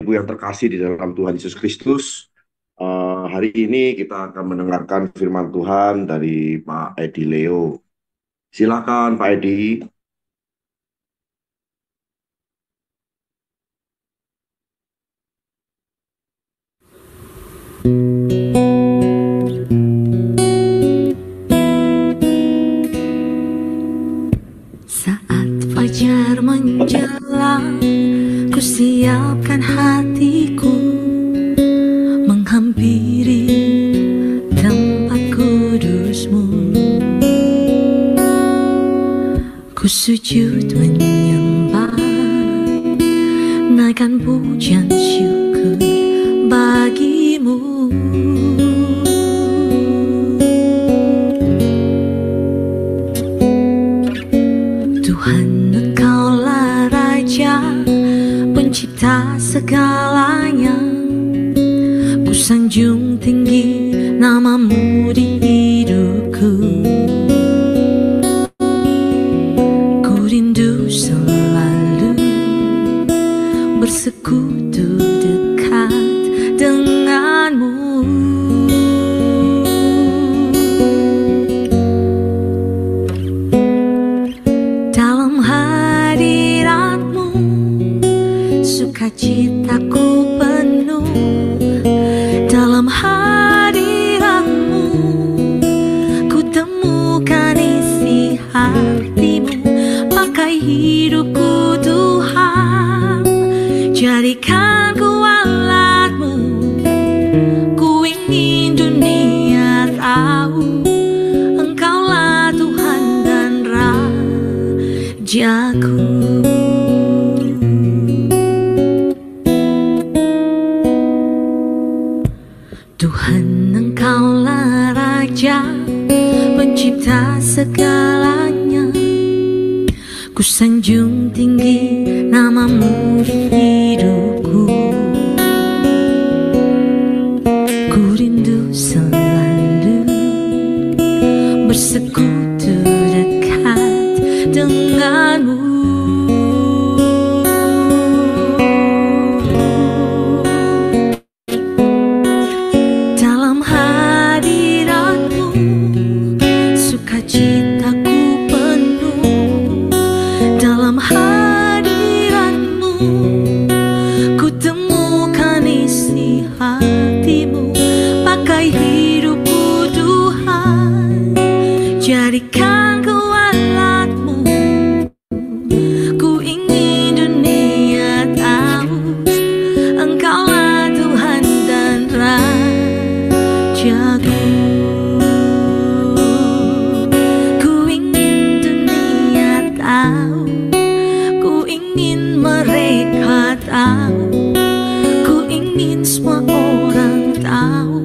Ibu yang terkasih di dalam Tuhan Yesus Kristus, hari ini kita akan mendengarkan firman Tuhan dari Pak Edi Leo. Silakan Pak Edi. Saat fajar menjelang, ku siapkan hatiku menghampiri tempat kudus-Mu. Ku sujud menyembah, naikkan pujian syukur bagi-Mu. Tuhan, Engkaulah Raja, pencipta segalanya. Ku sanjung tinggi nama-Mu di hidupku. Ku rindu selalu bersekutu dekat dengan-Mu. Dalam hadirat-Mu sukacitaku penuh. Dalam hadirat-Mu ku temukan isi hati-Mu. Pakai hidupku Tuhan, jadikan ku alat-Mu. Ku ingin dunia tahu Engkaulah Tuhan dan Rajaku. Tuhan, Engkaulah Raja, pencipta segalanya. Ku sanjung tinggi nama-Mu di hidupku. Ku rindu selalu bersekutu dekat dengan-Mu. Dalam hadirat-Mu sukacitaku penuh. Dalam hadirat-Mu ku temukan isi hati-Mu. Pakai hidupku Tuhan, jadikan ku alat-Mu. Ku ingin dunia tahu Engkaulah Tuhan dan Rajaku. Ku ingin dunia tahu, ku ingin mereka tahu, ku ingin semua orang tahu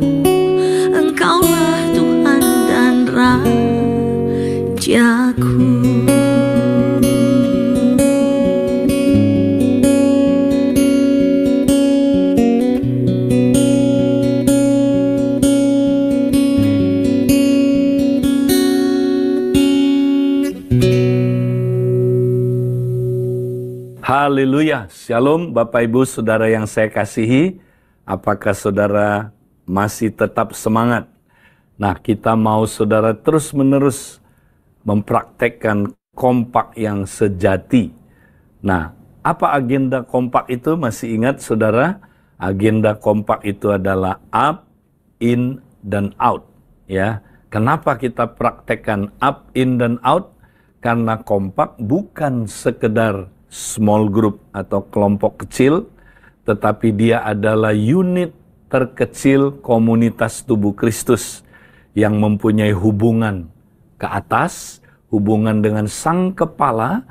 Engkaulah Tuhan dan Rajaku. Haleluya, Shalom Bapak Ibu Saudara yang saya kasihi. Apakah saudara masih tetap semangat? Nah, kita mau saudara terus-menerus mempraktekkan kompak yang sejati. Nah, apa agenda kompak itu? Masih ingat saudara? Agenda kompak itu adalah up, in, dan out. Ya, kenapa kita praktekkan up, in, dan out? Karena kompak bukan sekedar small group atau kelompok kecil, tetapi dia adalah unit terkecil komunitas tubuh Kristus yang mempunyai hubungan ke atas, hubungan dengan sang kepala,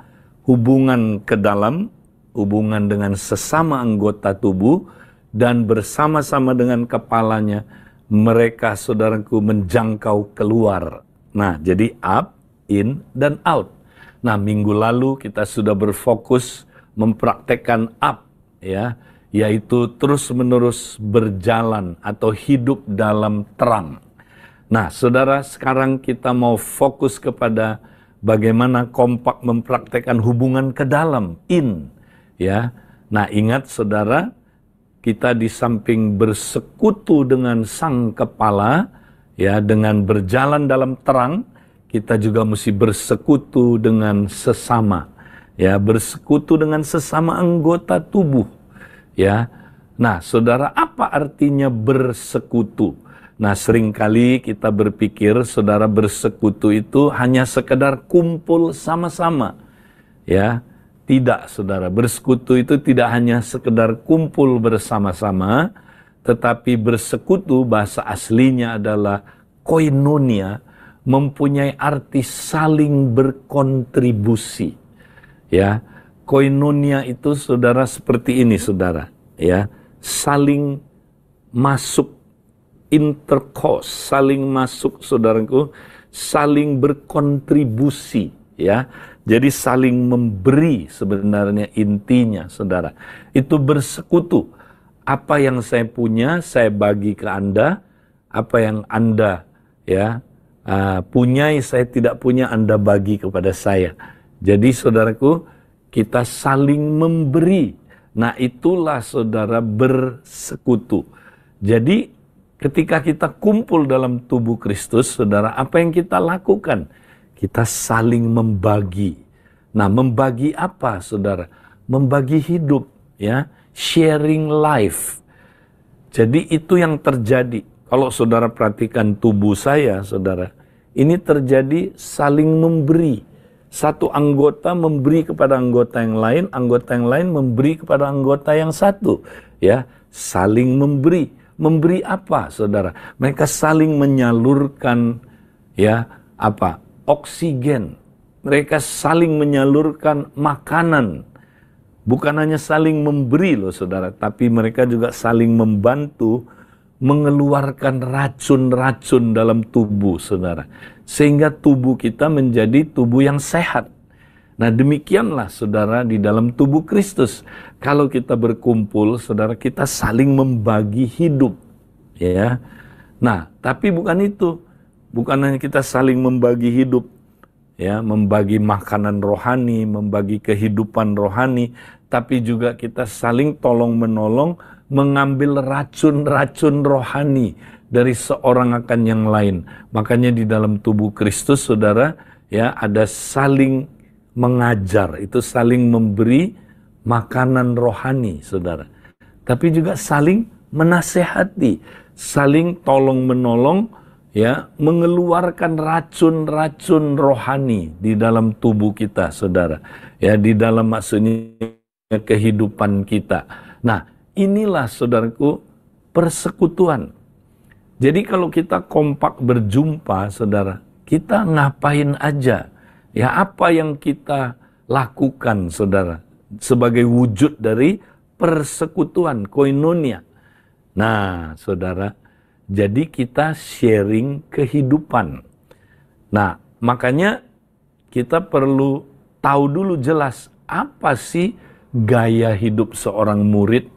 hubungan ke dalam, hubungan dengan sesama anggota tubuh, dan bersama-sama dengan kepalanya, mereka saudaraku menjangkau keluar. Nah, jadi up, in, dan out. Nah, minggu lalu kita sudah berfokus mempraktekkan up, ya, yaitu terus-menerus berjalan atau hidup dalam terang. Nah, saudara, sekarang kita mau fokus kepada bagaimana kompak mempraktekkan hubungan ke dalam, in, ya. Nah, ingat saudara, kita di samping bersekutu dengan Sang Kepala, ya, dengan berjalan dalam terang, kita juga mesti bersekutu dengan sesama, ya, bersekutu dengan sesama anggota tubuh, ya. Nah, saudara, apa artinya bersekutu? Nah, seringkali kita berpikir, saudara, bersekutu itu hanya sekedar kumpul sama-sama, ya. Tidak, saudara, bersekutu itu tidak hanya sekedar kumpul bersama-sama, tetapi bersekutu bahasa aslinya adalah koinonia, mempunyai arti saling berkontribusi. Ya, koinonia itu, saudara, seperti ini, saudara, ya, saling masuk, intercourse, saling masuk, saudaraku, saling berkontribusi, ya. Jadi saling memberi sebenarnya intinya, saudara. Itu bersekutu. Apa yang saya punya, saya bagi ke Anda. Apa yang Anda, ya, punyai, saya tidak punya, Anda bagi kepada saya. Jadi, saudaraku, kita saling memberi. Nah, itulah, saudara, bersekutu. Jadi, ketika kita kumpul dalam tubuh Kristus, saudara, apa yang kita lakukan? Kita saling membagi. Nah, membagi apa, saudara? Membagi hidup, ya, sharing life. Jadi itu yang terjadi. Kalau saudara perhatikan tubuh saya, saudara, ini terjadi saling memberi. Satu anggota memberi kepada anggota yang lain memberi kepada anggota yang satu, ya, saling memberi. Memberi apa, saudara? Mereka saling menyalurkan, ya, apa? Oksigen. Mereka saling menyalurkan makanan. Bukan hanya saling memberi loh, saudara, tapi mereka juga saling membantu mengeluarkan racun-racun dalam tubuh, saudara. Sehingga tubuh kita menjadi tubuh yang sehat. Nah, demikianlah, saudara, di dalam tubuh Kristus. Kalau kita berkumpul, saudara, kita saling membagi hidup, ya. Nah, tapi bukan itu. Bukan hanya kita saling membagi hidup, ya, membagi makanan rohani, membagi kehidupan rohani, tapi juga kita saling tolong-menolong mengambil racun-racun rohani dari seorang akan yang lain. Makanya di dalam tubuh Kristus, saudara, ya, ada saling mengajar, itu saling memberi makanan rohani, saudara. Tapi juga saling menasehati, saling tolong-menolong, ya, mengeluarkan racun-racun rohani di dalam tubuh kita, saudara. Ya, di dalam maksudnya kehidupan kita. Nah, inilah, saudaraku, persekutuan. Jadi kalau kita kompak berjumpa, saudara, kita ngapain aja? Ya, apa yang kita lakukan, saudara, sebagai wujud dari persekutuan, koinonia. Nah, saudara, jadi kita sharing kehidupan. Nah, makanya kita perlu tahu dulu jelas apa sih gaya hidup seorang murid.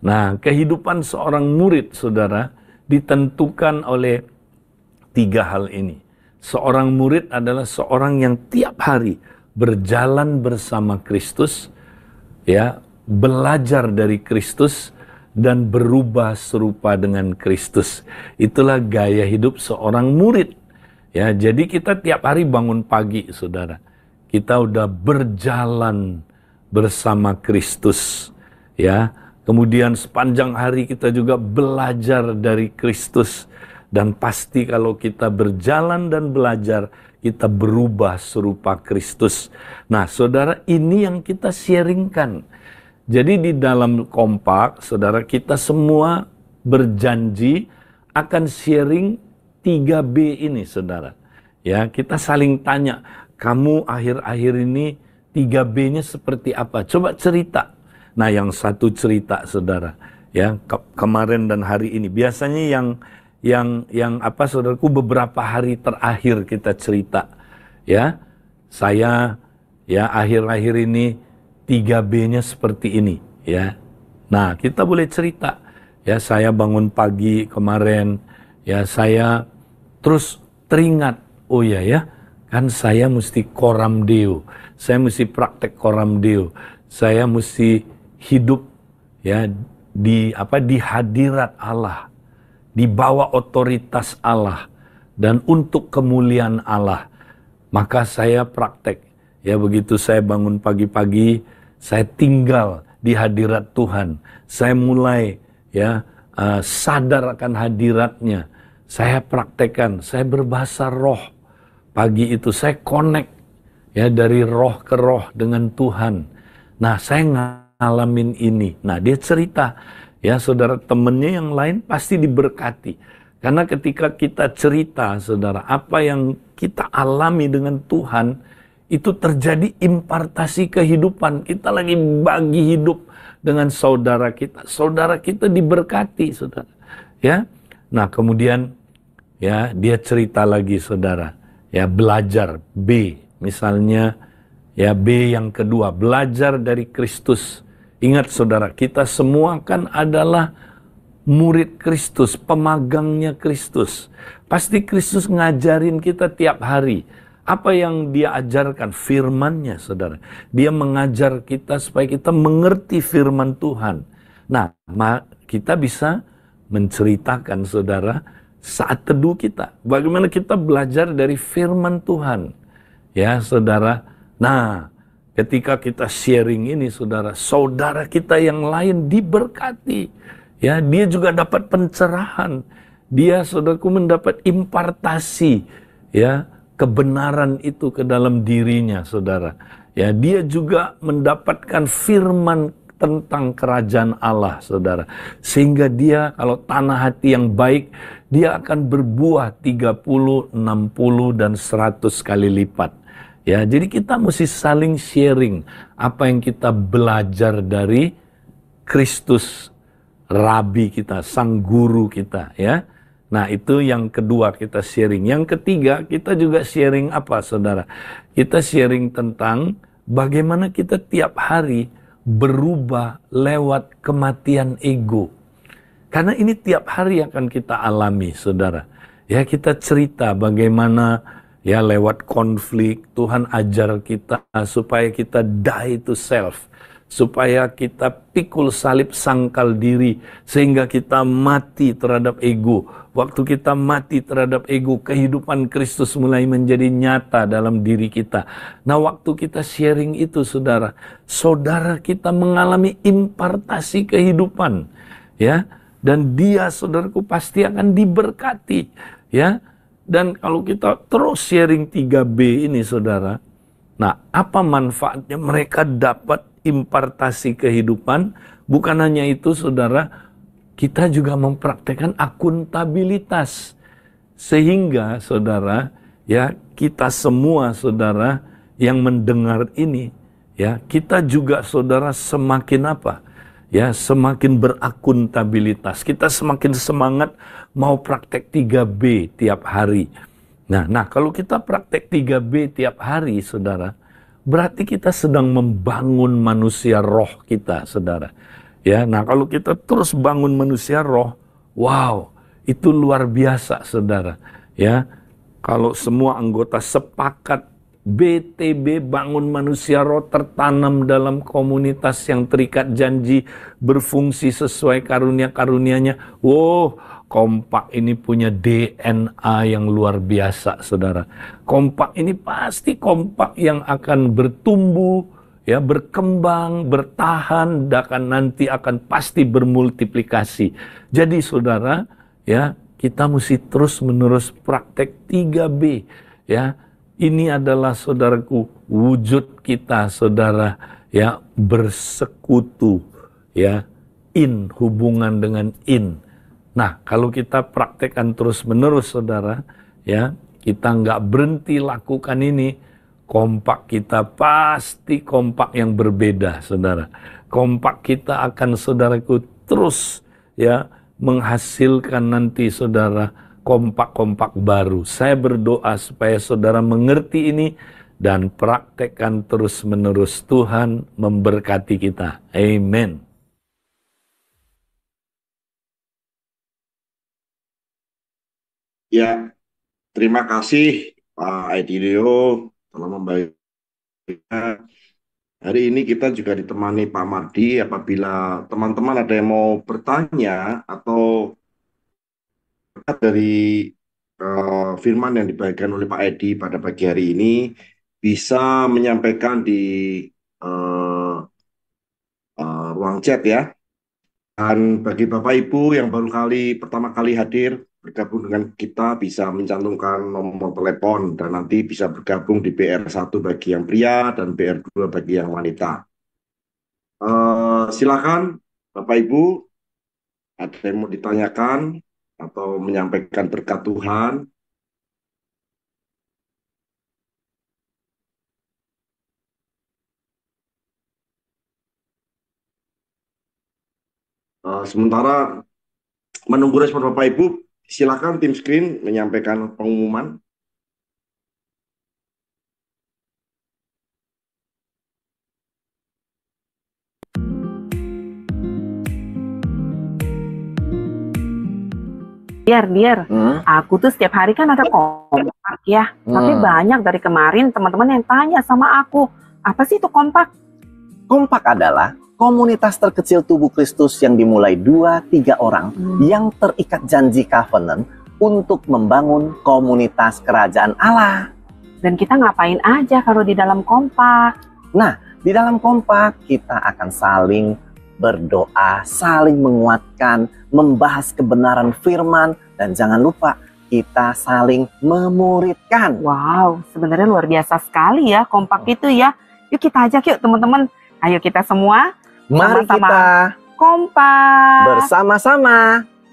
Nah, kehidupan seorang murid, saudara, ditentukan oleh 3 hal ini. Seorang murid adalah seorang yang tiap hari berjalan bersama Kristus, ya, belajar dari Kristus, dan berubah serupa dengan Kristus. Itulah gaya hidup seorang murid. Ya, jadi kita tiap hari bangun pagi, saudara. Kita udah berjalan bersama Kristus. Ya, kemudian sepanjang hari kita juga belajar dari Kristus. Dan pasti kalau kita berjalan dan belajar, kita berubah serupa Kristus. Nah, saudara, ini yang kita sharingkan. Jadi di dalam kompak, saudara, kita semua berjanji akan sharing 3B ini, saudara. Ya, kita saling tanya, kamu akhir-akhir ini 3B-nya seperti apa? Coba cerita. Nah, yang satu cerita, saudara, ya, kemarin dan hari ini. Biasanya yang apa, saudaraku, beberapa hari terakhir kita cerita. Ya, saya, ya, akhir-akhir ini 3B-nya seperti ini, ya. Nah, kita boleh cerita. Ya, saya bangun pagi kemarin, ya, saya terus teringat, oh ya, kan saya mesti koram deo. Saya mesti praktek koram deo. Saya mesti hidup, ya, di hadirat Allah, di bawah otoritas Allah dan untuk kemuliaan Allah. Maka saya praktek, ya begitu saya bangun pagi-pagi, saya tinggal di hadirat Tuhan. Saya mulai sadar akan hadiratnya. Saya praktekkan, saya berbahasa roh. Pagi itu saya connect ya dari roh ke roh dengan Tuhan. Nah, saya ngalamin ini. Nah, dia cerita, ya saudara, temennya yang lain pasti diberkati. Karena ketika kita cerita, saudara, apa yang kita alami dengan Tuhan, itu terjadi impartasi kehidupan. Kita lagi bagi hidup dengan saudara kita. Saudara kita diberkati, saudara. Ya. Nah, kemudian ya dia cerita lagi, saudara. Ya, belajar B. Misalnya ya B yang kedua, belajar dari Kristus. Ingat saudara, kita semua kan adalah murid Kristus, pemagangnya Kristus. Pasti Kristus ngajarin kita tiap hari. Apa yang dia ajarkan? Firman-Nya, saudara. Dia mengajar kita supaya kita mengerti firman Tuhan. Nah, kita bisa menceritakan, saudara, saat teduh kita. Bagaimana kita belajar dari firman Tuhan. Ya, saudara. Nah, ketika kita sharing ini, saudara, saudara kita yang lain diberkati. Ya, dia juga dapat pencerahan. Dia, saudaraku, mendapat impartasi, ya, kebenaran itu ke dalam dirinya, saudara. Ya, dia juga mendapatkan firman tentang kerajaan Allah, saudara. Sehingga dia, kalau tanah hati yang baik, dia akan berbuah 30, 60, dan 100 kali lipat. Ya, jadi kita mesti saling sharing apa yang kita belajar dari Kristus, Rabi kita, sang guru kita, ya. Nah, itu yang kedua kita sharing. Yang ketiga, kita juga sharing apa, saudara? Kita sharing tentang bagaimana kita tiap hari berubah lewat kematian ego. Karena ini tiap hari akan kita alami, saudara. Ya, kita cerita bagaimana ya lewat konflik Tuhan ajar kita supaya kita die to self. Supaya kita pikul salib sangkal diri, sehingga kita mati terhadap ego. Waktu kita mati terhadap ego, kehidupan Kristus mulai menjadi nyata dalam diri kita. Nah, waktu kita sharing itu, saudara, saudara kita mengalami impartasi kehidupan, ya, dan dia, saudaraku, pasti akan diberkati, ya. Dan kalau kita terus sharing 3B ini, saudara, nah, apa manfaatnya? Mereka dapat impartasi kehidupan. Bukan hanya itu, saudara, kita juga mempraktekkan akuntabilitas. Sehingga, saudara, ya, kita semua, saudara, yang mendengar ini, ya, kita juga, saudara, semakin apa? Ya, semakin berakuntabilitas. Kita semakin semangat mau praktek 3B tiap hari. Nah, kalau kita praktek 3B tiap hari, saudara, berarti kita sedang membangun manusia roh kita, saudara. Ya, nah kalau kita terus bangun manusia roh, wow, itu luar biasa, saudara. Ya, kalau semua anggota sepakat BTB bangun manusia roh tertanam dalam komunitas yang terikat janji, berfungsi sesuai karunia-karunianya. Wow, kompak ini punya DNA yang luar biasa, saudara. Kompak ini pasti kompak yang akan bertumbuh, ya, berkembang, bertahan, dan nanti akan pasti bermultiplikasi. Jadi, saudara, ya, kita mesti terus-menerus praktek 3B, ya. Ini adalah, saudaraku, wujud kita, saudara, ya, bersekutu, ya, hubungan dengan Nah, kalau kita praktekkan terus-menerus, saudara, ya, kita nggak berhenti lakukan ini, kompak kita pasti kompak yang berbeda, saudara. Kompak kita akan, saudaraku, terus, ya, menghasilkan nanti, saudara, kompak-kompak baru. Saya berdoa supaya saudara mengerti ini dan praktekkan terus-menerus. Tuhan memberkati kita. Amin. Ya, terima kasih Pak Edilio telah membagikan Hari ini kita juga ditemani Pak Mardi. Apabila teman-teman ada yang mau bertanya atau dari firman yang dibagikan oleh Pak Edi pada pagi hari ini, bisa menyampaikan di eh, ruang chat ya. Dan bagi Bapak Ibu yang baru pertama kali hadir bergabung dengan kita bisa mencantumkan nomor telepon dan nanti bisa bergabung di BR1 bagi yang pria dan BR2 bagi yang wanita. Silakan Bapak Ibu, ada yang mau ditanyakan atau menyampaikan berkat Tuhan. Sementara menunggu respon Bapak Ibu, silakan tim screen menyampaikan pengumuman. Biar, aku tuh setiap hari kan ada kompak ya. Tapi banyak dari kemarin teman-teman yang tanya sama aku, apa sih itu kompak? Kompak adalah komunitas terkecil tubuh Kristus yang dimulai 2-3 orang yang terikat janji covenant untuk membangun komunitas kerajaan Allah. Dan kita ngapain aja kalau di dalam kompak? Nah, di dalam kompak kita akan saling berdoa, saling menguatkan, membahas kebenaran firman, dan jangan lupa kita saling memuridkan. Wow, sebenarnya luar biasa sekali ya kompak itu ya. Yuk kita ajak yuk teman-teman. Ayo kita semua Mari sama-sama kita kompak bersama-sama.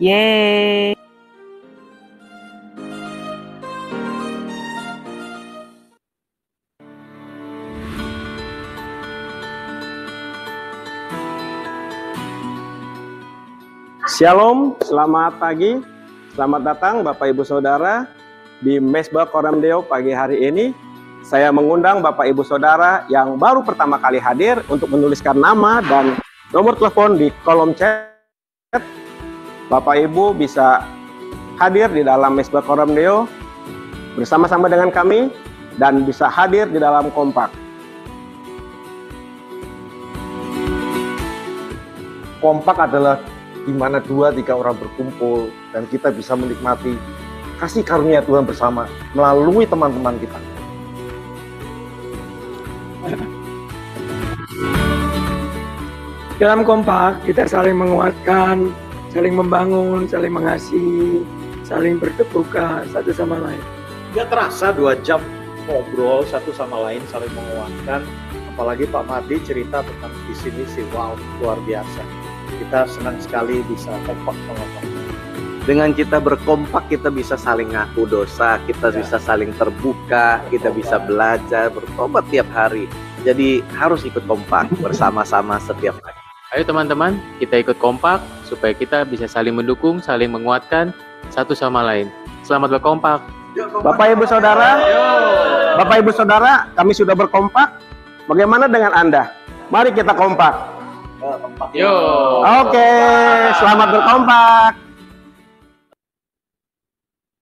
Yeay. Shalom, selamat pagi, selamat datang Bapak Ibu Saudara di Mesbah Koram Deo pagi hari ini. Saya mengundang Bapak Ibu Saudara yang baru pertama kali hadir untuk menuliskan nama dan nomor telepon di kolom chat. Bapak Ibu bisa hadir di dalam Mesbah Koram Deo bersama-sama dengan kami dan bisa hadir di dalam kompak. Kompak adalah di mana 2-3 orang berkumpul dan kita bisa menikmati kasih karunia Tuhan bersama melalui teman-teman kita. Dalam kompak kita saling menguatkan, saling membangun, saling mengasihi, saling berterbuka satu sama lain. Nggak terasa 2 jam ngobrol satu sama lain, saling menguatkan. Apalagi Pak Mardi cerita tentang visi misi, wow, luar biasa. Kita senang sekali bisa kompak sama-sama. Dengan kita berkompak, kita bisa saling ngaku dosa, kita bisa saling terbuka, kita bisa belajar, bertobat tiap hari. Jadi harus ikut kompak bersama-sama setiap hari. Ayo teman-teman, kita ikut kompak supaya kita bisa saling mendukung, saling menguatkan satu sama lain. Selamat berkompak. Bapak Ibu Saudara, kami sudah berkompak. Bagaimana dengan Anda? Mari kita kompak. Yo. Oke, selamat berkompak.